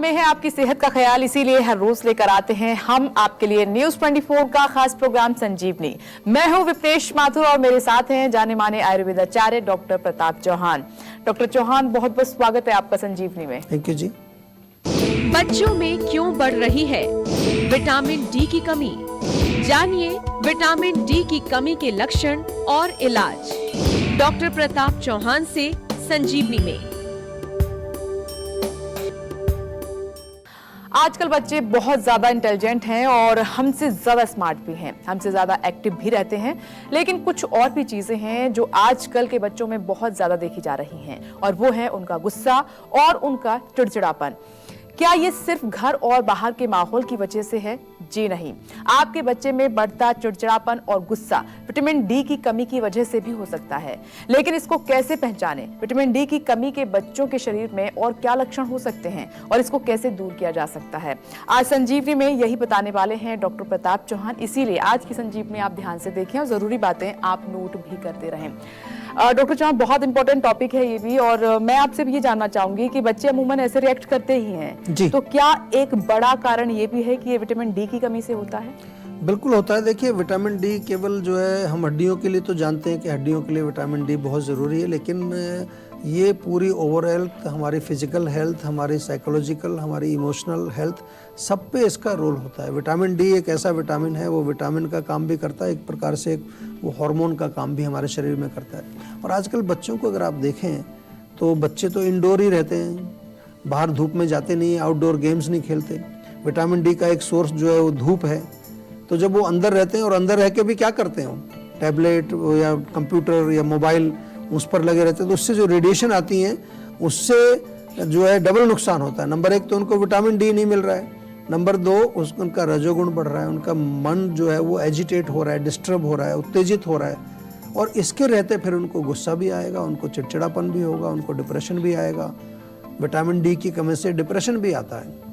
हमें है आपकी सेहत का ख्याल, इसीलिए हर रोज लेकर आते हैं हम आपके लिए न्यूज 24 का खास प्रोग्राम संजीवनी। मैं हूं विप्रेश माथुर और मेरे साथ हैं जाने माने आयुर्वेदाचार्य डॉक्टर प्रताप चौहान। डॉक्टर चौहान, बहुत बहुत स्वागत है आपका संजीवनी में। थैंक यू जी। बच्चों में क्यों बढ़ रही है विटामिन डी की कमी? जानिए विटामिन डी की कमी के लक्षण और इलाज डॉक्टर प्रताप चौहान से संजीवनी में। आजकल बच्चे बहुत ज्यादा इंटेलिजेंट हैं और हमसे ज्यादा स्मार्ट भी हैं, हमसे ज्यादा एक्टिव भी रहते हैं, लेकिन कुछ और भी चीजें हैं जो आजकल के बच्चों में बहुत ज्यादा देखी जा रही हैं और वो है उनका गुस्सा और उनका चिड़चिड़ापन। क्या ये सिर्फ घर और बाहर के माहौल की वजह से है? जी नहीं, आपके बच्चे में बढ़ता चिड़चिड़ापन और गुस्सा विटामिन डी की कमी की वजह से भी हो सकता है। लेकिन इसको कैसे पहचानें? विटामिन डी की कमी के बच्चों के शरीर में और क्या लक्षण हो सकते हैं और इसको कैसे दूर किया जा सकता है? आज संजीवनी में यही बताने वाले हैं डॉक्टर प्रताप चौहान, इसीलिए आज की संजीवनी आप ध्यान से देखें और जरूरी बातें आप नोट भी करते रहें। डॉक्टर चौहान, बहुत इंपॉर्टेंट टॉपिक है ये भी, और मैं आपसे भी ये जानना चाहूंगी कि बच्चे अमूमन ऐसे रिएक्ट करते ही हैं जी। तो क्या एक बड़ा कारण ये भी है कि ये विटामिन डी की कमी से होता है? बिल्कुल होता है। देखिए, विटामिन डी केवल जो है हम हड्डियों के लिए तो जानते हैं कि हड्डियों के लिए विटामिन डी बहुत ज़रूरी है, लेकिन ये पूरी ओवर हेल्थ, हमारी फिजिकल हेल्थ, हमारी साइकोलॉजिकल, हमारी इमोशनल हेल्थ, सब पे इसका रोल होता है। विटामिन डी एक ऐसा विटामिन है, वो विटामिन का काम भी करता है, एक प्रकार से वो हार्मोन का काम भी हमारे शरीर में करता है। और आजकल बच्चों को अगर आप देखें तो बच्चे तो इंडोर ही रहते हैं, बाहर धूप में जाते नहीं, आउटडोर गेम्स नहीं खेलते। विटामिन डी का एक सोर्स जो है वो धूप है, तो जब वो अंदर रहते हैं और अंदर रह के भी क्या करते हैं, टैबलेट या कंप्यूटर या मोबाइल उस पर लगे रहते हैं, तो उससे जो रेडिएशन आती हैं उससे जो है डबल नुकसान होता है। नंबर एक तो उनको विटामिन डी नहीं मिल रहा है, नंबर दो उनका रजोगुण बढ़ रहा है, उनका मन जो है वो एजिटेट हो रहा है, डिस्टर्ब हो रहा है, उत्तेजित हो रहा है, और इसके रहते फिर उनको गुस्सा भी आएगा, उनको चिड़चिड़ापन भी होगा, उनको डिप्रेशन भी आएगा। विटामिन डी की कमी से डिप्रेशन भी आता है।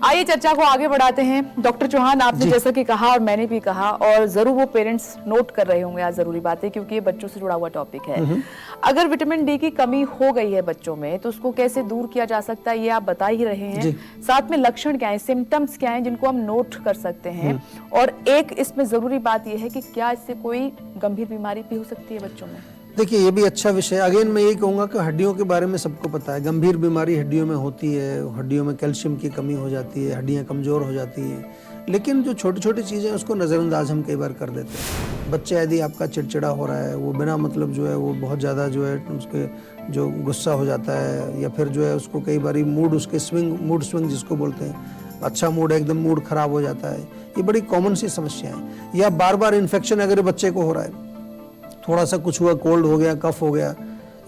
आइए चर्चा को आगे बढ़ाते हैं। डॉक्टर चौहान, आपने जैसा कि कहा और मैंने भी कहा, और जरूर वो पेरेंट्स नोट कर रहे होंगे आज जरूरी बातें, क्योंकि ये बच्चों से जुड़ा हुआ टॉपिक है। अगर विटामिन डी की कमी हो गई है बच्चों में तो उसको कैसे दूर किया जा सकता है, ये आप बता ही रहे हैं। साथ में लक्षण क्या है, सिम्टम्स क्या है जिनको हम नोट कर सकते हैं, और एक इसमें जरूरी बात यह है कि क्या इससे कोई गंभीर बीमारी भी हो सकती है बच्चों में? देखिए, ये भी अच्छा विषय। अगेन मैं यही कहूँगा कि हड्डियों के बारे में सबको पता है, गंभीर बीमारी हड्डियों में होती है, हड्डियों में कैल्शियम की कमी हो जाती है, हड्डियाँ कमज़ोर हो जाती हैं, लेकिन जो छोटी छोटी चीज़ें उसको नज़रअंदाज हम कई बार कर देते हैं। बच्चा यदि आपका चिड़चिड़ा हो रहा है, वो बिना मतलब जो है वो बहुत ज़्यादा जो है उसके जो गुस्सा हो जाता है, या फिर जो है उसको कई बार मूड उसके मूड स्विंग जिसको बोलते हैं, अच्छा मूड है एकदम मूड ख़राब हो जाता है, ये बड़ी कॉमन सी समस्या है। या बार बार इन्फेक्शन अगर बच्चे को हो रहा है, थोड़ा सा कुछ हुआ, कोल्ड हो गया, कफ हो गया,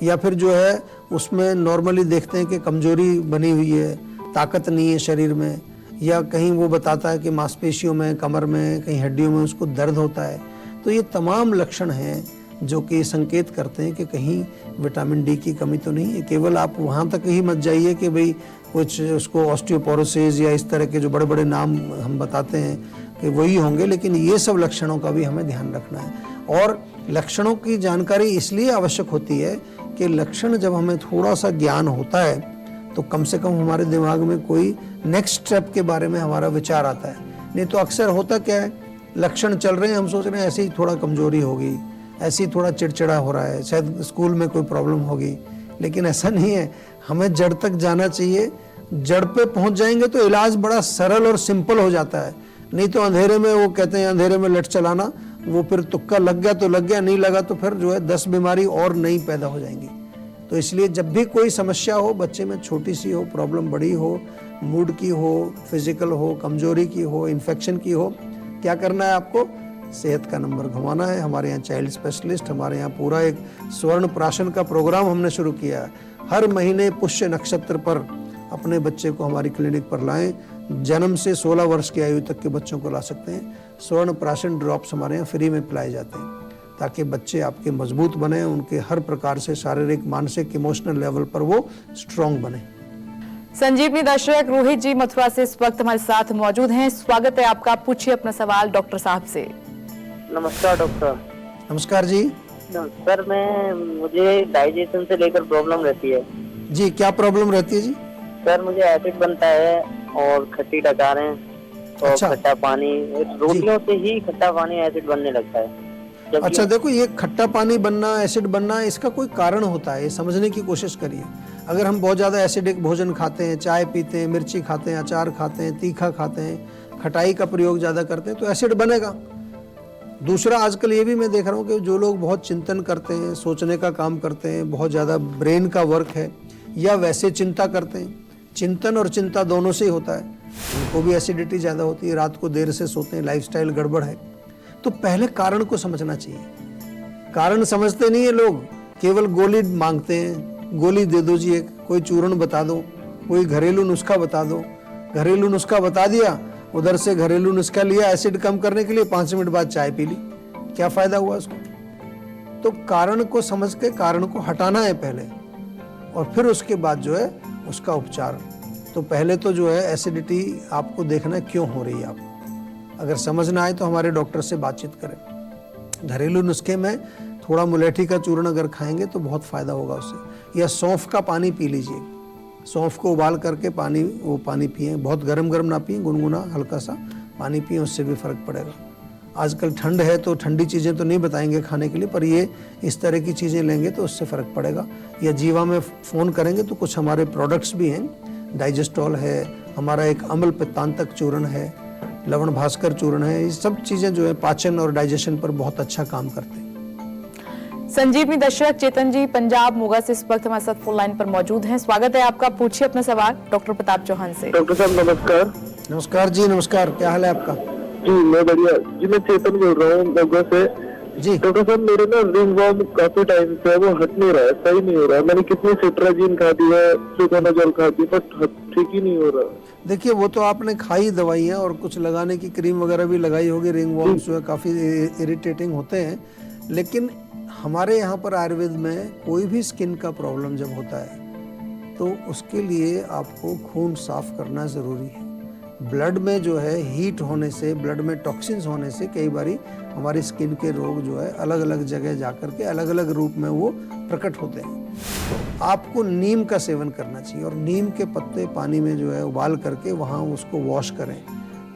या फिर जो है उसमें नॉर्मली देखते हैं कि कमजोरी बनी हुई है, ताकत नहीं है शरीर में, या कहीं वो बताता है कि मांसपेशियों में, कमर में, कहीं हड्डियों में उसको दर्द होता है, तो ये तमाम लक्षण हैं जो कि संकेत करते हैं कि कहीं विटामिन डी की कमी तो नहीं है। केवल आप वहाँ तक ही मत जाइए कि भाई कुछ उसको ऑस्टियोपोरोसिस या इस तरह के जो बड़े बड़े नाम हम बताते हैं कि वही होंगे, लेकिन ये सब लक्षणों का भी हमें ध्यान रखना है। और लक्षणों की जानकारी इसलिए आवश्यक होती है कि लक्षण जब हमें थोड़ा सा ज्ञान होता है तो कम से कम हमारे दिमाग में कोई नेक्स्ट स्टेप के बारे में हमारा विचार आता है। नहीं तो अक्सर होता क्या है, लक्षण चल रहे हैं, हम सोच रहे हैं ऐसे ही थोड़ा कमजोरी होगी, ऐसे ही थोड़ा चिड़चिड़ा हो रहा है, शायद स्कूल में कोई प्रॉब्लम होगी, लेकिन ऐसा नहीं है। हमें जड़ तक जाना चाहिए, जड़ पे पहुंच जाएंगे तो इलाज बड़ा सरल और सिंपल हो जाता है। नहीं तो अंधेरे में, वो कहते हैं अंधेरे में लट चलाना, वो फिर तुक्का लग गया तो लग गया, नहीं लगा तो फिर जो है 10 बीमारी और नई पैदा हो जाएंगी। तो इसलिए जब भी कोई समस्या हो बच्चे में, छोटी सी हो, प्रॉब्लम बड़ी हो, मूड की हो, फिजिकल हो, कमजोरी की हो, इन्फेक्शन की हो, क्या करना है आपको? सेहत का नंबर घुमाना है। हमारे यहाँ चाइल्ड स्पेशलिस्ट, हमारे यहाँ पूरा एक स्वर्ण प्राशन का प्रोग्राम हमने शुरू किया है। हर महीने पुष्य नक्षत्र पर अपने बच्चे को हमारी क्लिनिक पर लाएं। जन्म से 16 वर्ष की आयु तक के बच्चों को ला सकते हैं। स्वर्ण प्राशन ड्रॉप्स हमारे यहाँ फ्री में पिलाए जाते हैं ताकि बच्चे आपके मजबूत बने, उनके हर प्रकार से शारीरिक, मानसिक, इमोशनल लेवल पर वो स्ट्रॉन्ग बने। संजीवनी दर्शक रोहित जी मथुरा से इस वक्त हमारे साथ मौजूद हैं। स्वागत है आपका, पूछिए अपना सवाल डॉक्टर साहब से। नमस्कार डॉक्टर। नमस्कार जी। सर मुझे डाइजेशन से लेकर प्रॉब्लम रहती है। जी, क्या प्रॉब्लम रहती है जी? सर मुझे एसिड बनता है और खट्टी डकारें और अच्छा। खट्टा पानी, रोटियों से ही खट्टा पानी एसिड बनने लगता है। जबकि अच्छा देखो, ये खट्टा पानी बनना, एसिड बनना, इसका कोई कारण होता है, ये समझने की कोशिश करिए। अगर हम बहुत ज़्यादा एसिडिक भोजन खाते हैं, चाय पीते हैं, मिर्ची खाते हैं, अचार खाते हैं, तीखा खाते हैं, खटाई का प्रयोग ज़्यादा करते हैं, तो एसिड बनेगा। दूसरा, आजकल ये भी मैं देख रहा हूँ कि जो लोग बहुत चिंतन करते हैं, सोचने का काम करते हैं, बहुत ज़्यादा ब्रेन का वर्क है, या वैसे चिंता करते हैं, चिंतन और चिंता दोनों से ही होता है, उनको भी एसिडिटी ज़्यादा होती है, रात को देर से सोते हैं, लाइफस्टाइल गड़बड़ है। तो पहले कारण को समझना चाहिए। कारण समझते नहीं है लोग, केवल गोली मांगते हैं, गोली दे दो जी, एक कोई चूर्ण बता दो, कोई घरेलू नुस्खा बता दो। घरेलू नुस्खा बता दिया, उधर से घरेलू नुस्खा लिया एसिड कम करने के लिए, 5 मिनट बाद चाय पी ली, क्या फायदा हुआ उसको? तो कारण को समझ के कारण को हटाना है पहले, और फिर उसके बाद जो है उसका उपचार। तो पहले तो जो है एसिडिटी आपको देखना क्यों हो रही है आपको। अगर समझ ना आए तो हमारे डॉक्टर से बातचीत करें। घरेलू नुस्खे में थोड़ा मुलेठी का चूर्ण अगर खाएंगे तो बहुत फ़ायदा होगा उससे, या सौंफ का पानी पी लीजिए। सौंफ को उबाल करके वो पानी पिए, बहुत गर्म ना पिए, गुनगुना हल्का सा पानी पिए, उससे भी फ़र्क पड़ेगा। आजकल ठंड है तो ठंडी चीज़ें तो नहीं बताएंगे खाने के लिए, पर ये इस तरह की चीज़ें लेंगे तो उससे फ़र्क पड़ेगा। या जीवा में फ़ोन करेंगे तो कुछ हमारे प्रोडक्ट्स भी हैं, डाइजेस्टॉल है, हमारा एक अम्ल पित्तांतक चूर्ण है, लवण भास्कर चूर्ण है, ये सब चीज़ें जो है पाचन और डाइजेशन पर बहुत अच्छा काम करते हैं। संजीवनी दर्शक चेतन जी पंजाब मोगा से इस वक्त हमारे साथ फोन लाइन पर मौजूद हैं। स्वागत है आपका, पूछिए अपना सवाल डॉक्टर प्रताप चौहान से। डॉक्टर साहब नमस्कार। नमस्कार जी, नमस्कार, क्या हाल है आपका? जी मैं बढ़िया जी, मैं चेतन बोल रहा हूँ मोगा से। जी डॉक्टर साहब मेरे ना रिंग वर्म काफी टाइम से वो हट नहीं रहा है, सही नहीं हो रहा है। मैंने कितनी सिट्राजिन खा दी है, फ्लूकोनाजोल खा दी, बट ठीक ही नहीं हो रहा। देखिए, वो तो आपने खाई दवाइयाँ और कुछ लगाने की क्रीम वगैरह भी लगाई होगी। रिंग वर्म्स जो है काफ़ी इरिटेटिंग होते हैं, लेकिन हमारे यहाँ पर आयुर्वेद में कोई भी स्किन का प्रॉब्लम जब होता है तो उसके लिए आपको खून साफ करना ज़रूरी है। ब्लड में जो है हीट होने से, ब्लड में टॉक्सिन्स होने से कई बारी हमारी स्किन के रोग जो है अलग अलग जगह जाकर के अलग अलग रूप में वो प्रकट होते हैं। तो आपको नीम का सेवन करना चाहिए, और नीम के पत्ते पानी में जो है उबाल करके वहाँ उसको वॉश करें।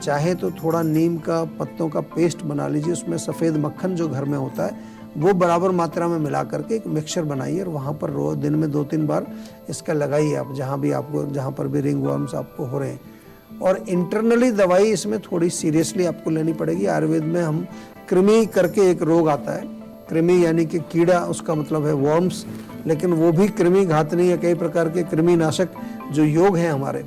चाहे तो थोड़ा नीम का पत्तों का पेस्ट बना लीजिए, उसमें सफ़ेद मक्खन जो घर में होता है वो बराबर मात्रा में मिला करके एक मिक्सचर बनाइए, और वहाँ पर रोज दिन में 2-3 बार इसका लगाइए आप, जहाँ पर भी रिंग वर्म्स आपको हो रहे हैं। और इंटरनली दवाई इसमें थोड़ी सीरियसली आपको लेनी पड़ेगी। आयुर्वेद में हम कृमि करके एक रोग आता है, कृमि यानी कि कीड़ा, उसका मतलब है वर्म्स, लेकिन वो भी कृमि घातनी या कई प्रकार के कृमि नाशक जो योग हैं हमारे,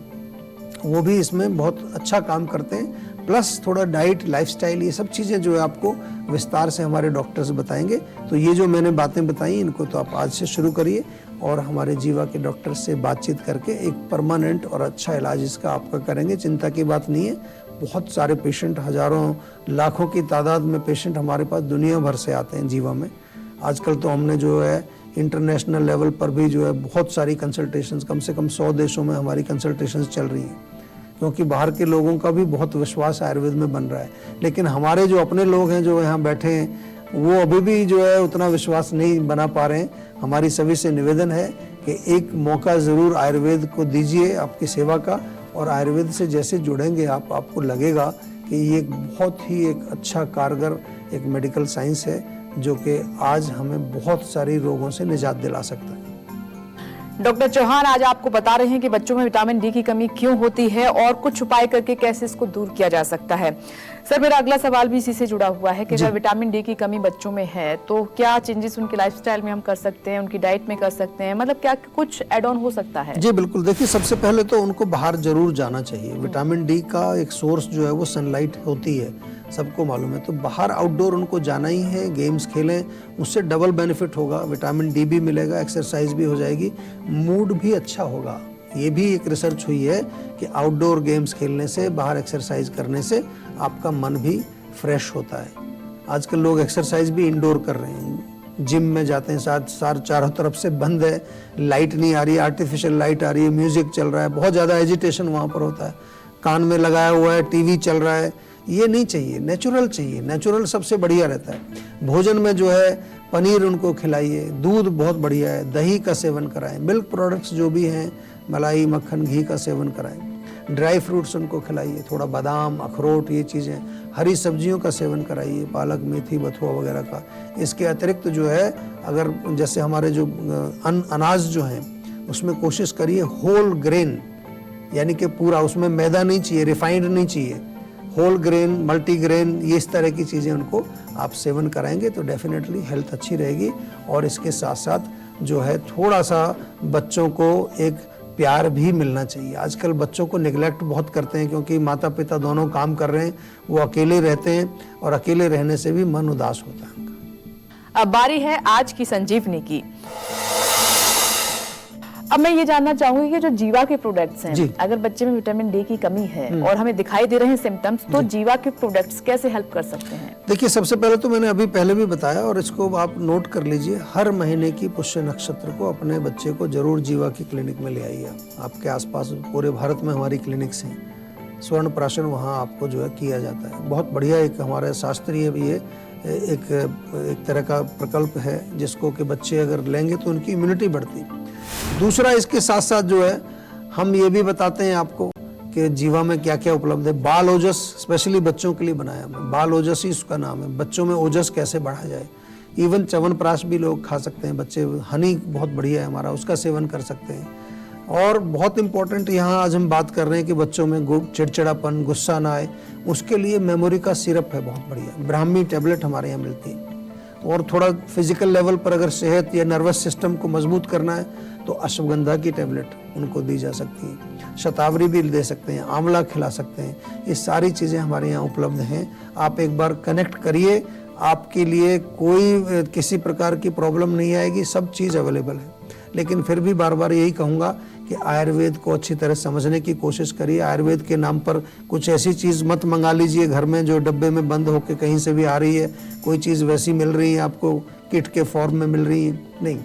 वो भी इसमें बहुत अच्छा काम करते हैं। प्लस थोड़ा डाइट, लाइफस्टाइल, ये सब चीज़ें जो है आपको विस्तार से हमारे डॉक्टर्स बताएंगे। तो ये जो मैंने बातें बताई इनको तो आप आज से शुरू करिए, और हमारे जीवा के डॉक्टर से बातचीत करके एक परमानेंट और अच्छा इलाज इसका आपका करेंगे। चिंता की बात नहीं है। बहुत सारे पेशेंट, हजारों लाखों की तादाद में पेशेंट हमारे पास दुनिया भर से आते हैं जीवा में। आजकल तो हमने जो है इंटरनेशनल लेवल पर भी जो है बहुत सारी कंसल्टेशंस, कम से कम 100 देशों में हमारी कंसल्टेशंस चल रही हैं, क्योंकि बाहर के लोगों का भी बहुत विश्वास आयुर्वेद में बन रहा है। लेकिन हमारे जो अपने लोग हैं जो यहाँ बैठे हैं वो अभी भी जो है उतना विश्वास नहीं बना पा रहे हैं। हमारी सभी से निवेदन है कि एक मौका ज़रूर आयुर्वेद को दीजिए आपकी सेवा का, और आयुर्वेद से जैसे जुड़ेंगे आपको लगेगा कि ये बहुत ही एक अच्छा कारगर एक मेडिकल साइंस है, जो कि आज हमें बहुत सारी रोगों से निजात दिला सकता है। डॉक्टर चौहान आज आपको बता रहे हैं कि बच्चों में विटामिन डी की कमी क्यों होती है और कुछ उपाय करके कैसे इसको दूर किया जा सकता है। सर, मेरा अगला सवाल भी इसी से जुड़ा हुआ है कि अगर विटामिन डी की कमी बच्चों में है तो क्या चेंजेस उनकी लाइफस्टाइल में हम कर सकते हैं, उनकी डाइट में कर सकते हैं, मतलब क्या कुछ एड ऑन हो सकता है? जी बिल्कुल। देखिए, सबसे पहले तो उनको बाहर जरूर जाना चाहिए। विटामिन डी का एक सोर्स जो है वो सनलाइट होती है, सबको मालूम है। तो बाहर आउटडोर उनको जाना ही है, गेम्स खेलें, उससे डबल बेनिफिट होगा। विटामिन डी भी मिलेगा, एक्सरसाइज भी हो जाएगी, मूड भी अच्छा होगा। ये भी एक रिसर्च हुई है कि आउटडोर गेम्स खेलने से, बाहर एक्सरसाइज करने से आपका मन भी फ्रेश होता है। आजकल लोग एक्सरसाइज भी इंडोर कर रहे हैं, जिम में जाते हैं, साथ चारों तरफ से बंद है, लाइट नहीं आ रही है, आर्टिफिशियल लाइट आ रही है, म्यूजिक चल रहा है, बहुत ज़्यादा एजिटेशन वहाँ पर होता है, कान में लगाया हुआ है, टीवी चल रहा है। ये नहीं चाहिए, नेचुरल चाहिए। नेचुरल सबसे बढ़िया रहता है। भोजन में जो है पनीर उनको खिलाइए, दूध बहुत बढ़िया है, दही का सेवन कराएं, मिल्क प्रोडक्ट्स जो भी हैं, मलाई, मक्खन, घी का सेवन कराएं। ड्राई फ्रूट्स उनको खिलाइए, थोड़ा बादाम, अखरोट, ये चीज़ें। हरी सब्जियों का सेवन कराइए, पालक, मेथी, बथुआ वगैरह का। इसके अतिरिक्त जो है, अगर जैसे हमारे जो अनाज जो हैं उसमें कोशिश करिए होल ग्रेन, यानी कि पूरा, उसमें मैदा नहीं चाहिए, रिफाइंड नहीं चाहिए, होल ग्रेन, मल्टीग्रेन, ये इस तरह की चीज़ें उनको आप सेवन कराएंगे तो डेफिनेटली हेल्थ अच्छी रहेगी। और इसके साथ साथ जो है थोड़ा सा बच्चों को एक प्यार भी मिलना चाहिए। आजकल बच्चों को निगलेक्ट बहुत करते हैं क्योंकि माता पिता दोनों काम कर रहे हैं, वो अकेले रहते हैं और अकेले रहने से भी मन उदास होता है उनका। अब बारी है आज की संजीवनी की। अब मैं ये जानना चाहूंगी कि जो जीवा के प्रोडक्ट्स हैं, अगर बच्चे में विटामिन डी की कमी है और हमें दिखाई दे रहे हैं सिम्टम्स, तो जीवा के प्रोडक्ट्स कैसे हेल्प कर सकते हैं? देखिए, सबसे पहले तो मैंने अभी पहले भी बताया और इसको आप नोट कर लीजिए, हर महीने की पुष्य नक्षत्र को अपने बच्चे को जरूर जीवा की क्लिनिक में ले आइए। आपके आसपास पूरे भारत में हमारी क्लिनिक्स हैं, स्वर्ण प्राशन वहाँ आपको जो है किया जाता है। बहुत बढ़िया एक हमारे शास्त्रीय भी ये एक तरह का प्रकल्प है जिसको कि बच्चे अगर लेंगे तो उनकी इम्यूनिटी बढ़ती है। दूसरा, इसके साथ साथ जो है हम ये भी बताते हैं आपको कि जीवा में क्या क्या उपलब्ध है। बाल ओजस स्पेशली बच्चों के लिए बनाया हमने, बाल ओजस ही उसका नाम है, बच्चों में ओजस कैसे बढ़ाया जाए। इवन च्यवनप्राश भी लोग खा सकते हैं बच्चे, हनी बहुत बढ़िया है हमारा, उसका सेवन कर सकते हैं। और बहुत इंपॉर्टेंट यहाँ आज हम बात कर रहे हैं कि बच्चों में चिड़चिड़ापन, गुस्सा ना आए, उसके लिए मेमोरी का सिरप है बहुत बढ़िया, ब्राह्मी टैबलेट हमारे यहाँ मिलती है। और थोड़ा फिजिकल लेवल पर अगर सेहत या नर्वस सिस्टम को मजबूत करना है तो अश्वगंधा की टैबलेट उनको दी जा सकती है, शतावरी भी दे सकते हैं, आंवला खिला सकते हैं। ये सारी चीज़ें हमारे यहाँ उपलब्ध हैं। आप एक बार कनेक्ट करिए, आपके लिए कोई किसी प्रकार की प्रॉब्लम नहीं आएगी, सब चीज़ अवेलेबल है। लेकिन फिर भी बार बार यही कहूँगा कि आयुर्वेद को अच्छी तरह समझने की कोशिश करिए। आयुर्वेद के नाम पर कुछ ऐसी चीज़ मत मंगा लीजिए घर में जो डब्बे में बंद होकर कहीं से भी आ रही है, कोई चीज़ वैसी मिल रही है आपको, किट के फॉर्म में मिल रही है। नहीं,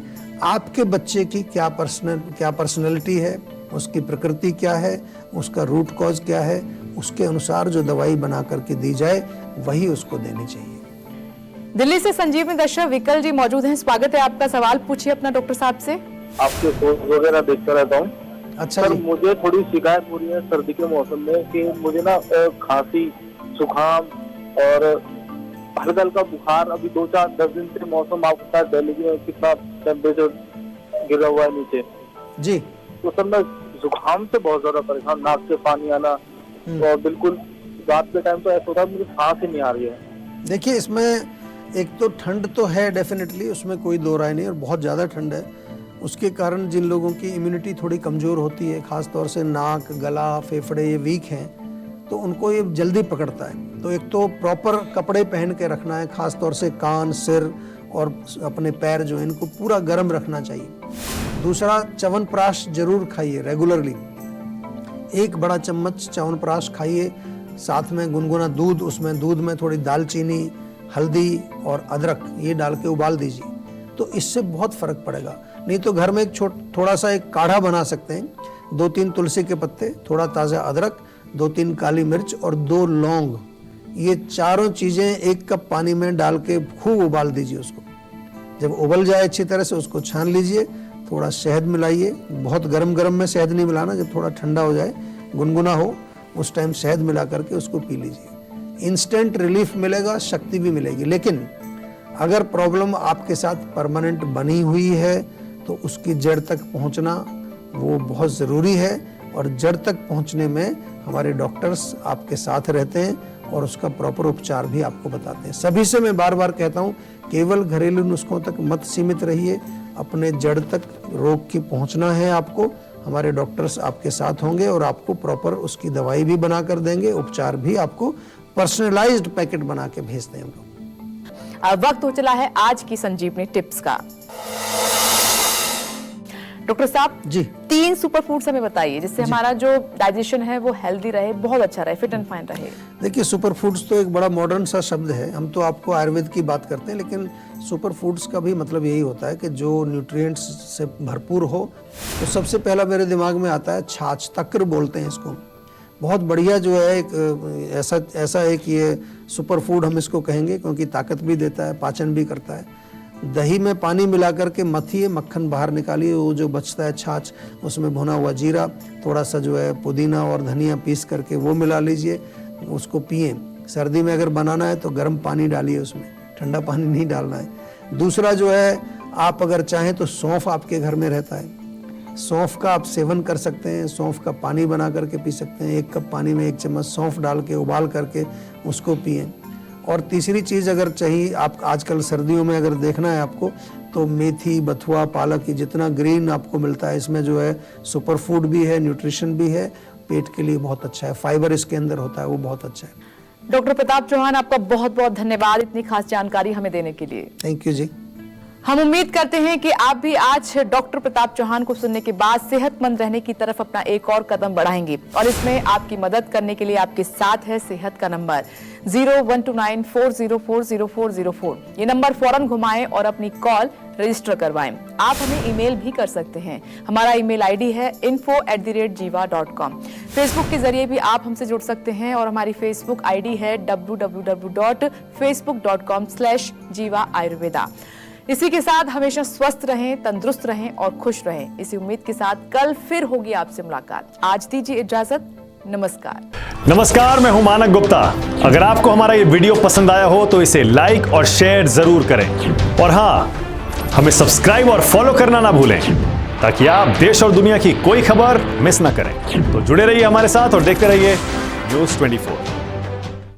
आपके बच्चे की क्या पर्सनैलिटी है, उसकी प्रकृति क्या है, उसका रूट कॉज क्या है, उसके अनुसार जो दवाई बना करके दी जाए वही उसको देनी चाहिए। दिल्ली से संजीवनी दर्शक विकल जी मौजूद हैं, स्वागत है आपका। सवाल पूछिए अपना डॉक्टर साहब से। आपके पोस्ट वगैरह देखता रहता हूँ। अच्छा सर, जी। मुझे थोड़ी शिकायत हो रही है सर्दी के मौसम में कि मुझे ना खांसी, जुकाम और हल्का हल्का बुखार। अभी 2-4-10 दिन से मौसम आपको पता है दिल्ली में कितना टेम्परेचर गिरा हुआ है नीचे जी। तो सर मैं जुकाम से बहुत ज्यादा परेशान, नाक से पानी आना और बिल्कुल रात के टाइम तो ऐसा होता है मुझे सांस ही नहीं आ रही है। देखिए, इसमें एक तो ठंड तो है डेफिनेटली, उसमें कोई दो राय नहीं, और बहुत ज़्यादा ठंड है। उसके कारण जिन लोगों की इम्यूनिटी थोड़ी कमज़ोर होती है, ख़ास तौर से नाक, गला, फेफड़े ये वीक हैं, तो उनको ये जल्दी पकड़ता है। तो एक तो प्रॉपर कपड़े पहन के रखना है, ख़ास तौर से कान, सिर और अपने पैर जो है इनको पूरा गर्म रखना चाहिए। दूसरा, च्यवनप्राश जरूर खाइए रेगुलरली, 1 बड़ा चम्मच च्यवनप्राश खाइए, साथ में गुनगुना दूध, उसमें दूध में थोड़ी दालचीनी, हल्दी और अदरक ये डाल के उबाल दीजिए, तो इससे बहुत फर्क पड़ेगा। नहीं तो घर में थोड़ा सा एक काढ़ा बना सकते हैं, 2-3 तुलसी के पत्ते, थोड़ा ताज़ा अदरक, 2-3 काली मिर्च और 2 लौंग, ये चारों चीज़ें 1 कप पानी में डाल के खूब उबाल दीजिए उसको। जब उबल जाए अच्छी तरह से उसको छान लीजिए, थोड़ा शहद मिलाइए, बहुत गरम में शहद नहीं मिलाना, जब थोड़ा ठंडा हो जाए, गुनगुना हो, उस टाइम शहद मिला करके उसको पी लीजिए। इंस्टेंट रिलीफ मिलेगा, शक्ति भी मिलेगी। लेकिन अगर प्रॉब्लम आपके साथ परमानेंट बनी हुई है तो उसकी जड़ तक पहुंचना वो बहुत ज़रूरी है, और जड़ तक पहुंचने में हमारे डॉक्टर्स आपके साथ रहते हैं और उसका प्रॉपर उपचार भी आपको बताते हैं। सभी से मैं बार बार कहता हूं, केवल घरेलू नुस्खों तक मत सीमित रहिए, अपने जड़ तक रोग की पहुंचना है आपको। हमारे डॉक्टर्स आपके साथ होंगे और आपको प्रॉपर उसकी दवाई भी बना कर देंगे, उपचार भी आपको पर्सनलाइज्ड पैकेट बना के भेजते हैं हम लोग। वक्त हो चला है आज की संजीवनी टिप्स का। डॉक्टर साहब जी, 3 सुपर फूड्स हमें बताइए जिससे हमारा जो डाइजेशन है वो हेल्दी रहे, बहुत अच्छा रहे, फिट एंड फाइन रहे। देखिए, सुपर फूड्स तो एक बड़ा मॉडर्न सा शब्द है, हम तो आपको आयुर्वेद की बात करते हैं, लेकिन सुपर फूड्स का भी मतलब यही होता है कि जो न्यूट्रिएंट्स से भरपूर हो। तो सबसे पहला मेरे दिमाग में आता है छाछ, तक्र बोलते हैं इसको। बहुत बढ़िया जो है एक ऐसा एक ये सुपर फूड हम इसको कहेंगे, क्योंकि ताकत भी देता है, पाचन भी करता है। दही में पानी मिला करके मथिए, मक्खन बाहर निकालिए, वो जो बचता है छाछ उसमें भुना हुआ जीरा, थोड़ा सा जो है पुदीना और धनिया पीस करके वो मिला लीजिए, उसको पिएं। सर्दी में अगर बनाना है तो गर्म पानी डालिए, उसमें ठंडा पानी नहीं डालना है। दूसरा जो है, आप अगर चाहें तो सौंफ आपके घर में रहता है, सौंफ का आप सेवन कर सकते हैं, सौंफ का पानी बना करके पी सकते हैं। 1 कप पानी में 1 चम्मच सौंफ डाल के उबाल करके उसको पिएं। और तीसरी चीज़ अगर चाहिए, आप आजकल सर्दियों में अगर देखना है आपको, तो मेथी, बथुआ, पालक, ये जितना ग्रीन आपको मिलता है, इसमें जो है सुपर फूड भी है, न्यूट्रिशन भी है, पेट के लिए बहुत अच्छा है, फाइबर इसके अंदर होता है, वो बहुत अच्छा है। डॉक्टर प्रताप चौहान, आपका बहुत बहुत धन्यवाद इतनी खास जानकारी हमें देने के लिए। थैंक यू जी। हम उम्मीद करते हैं कि आप भी आज डॉक्टर प्रताप चौहान को सुनने के बाद सेहतमंद रहने की तरफ अपना एक और कदम बढ़ाएंगे, और इसमें आपकी मदद करने के लिए आपके साथ है सेहत का नंबर 012940400404। ये नंबर फौरन घुमाएं और अपनी कॉल रजिस्टर करवाएं। आप हमें ईमेल भी कर सकते हैं, हमारा ईमेल आईडी है info@jiva.com। फेसबुक के जरिए भी आप हमसे जुड़ सकते हैं, और हमारी फेसबुक आईडी है www.facebook.com/jiva ayurveda। इसी के साथ हमेशा स्वस्थ रहें, तंदुरुस्त रहें और खुश रहें, इसी उम्मीद के साथ कल फिर होगी आपसे मुलाकात। आज दीजिए इजाजत, नमस्कार। नमस्कार, मैं हूं मानक गुप्ता। अगर आपको हमारा ये वीडियो पसंद आया हो तो इसे लाइक और शेयर जरूर करें, और हाँ, हमें सब्सक्राइब और फॉलो करना ना भूलें, ताकि आप देश और दुनिया की कोई खबर मिस ना करें। तो जुड़े रहिए हमारे साथ और देखते रहिए न्यूज़ 24।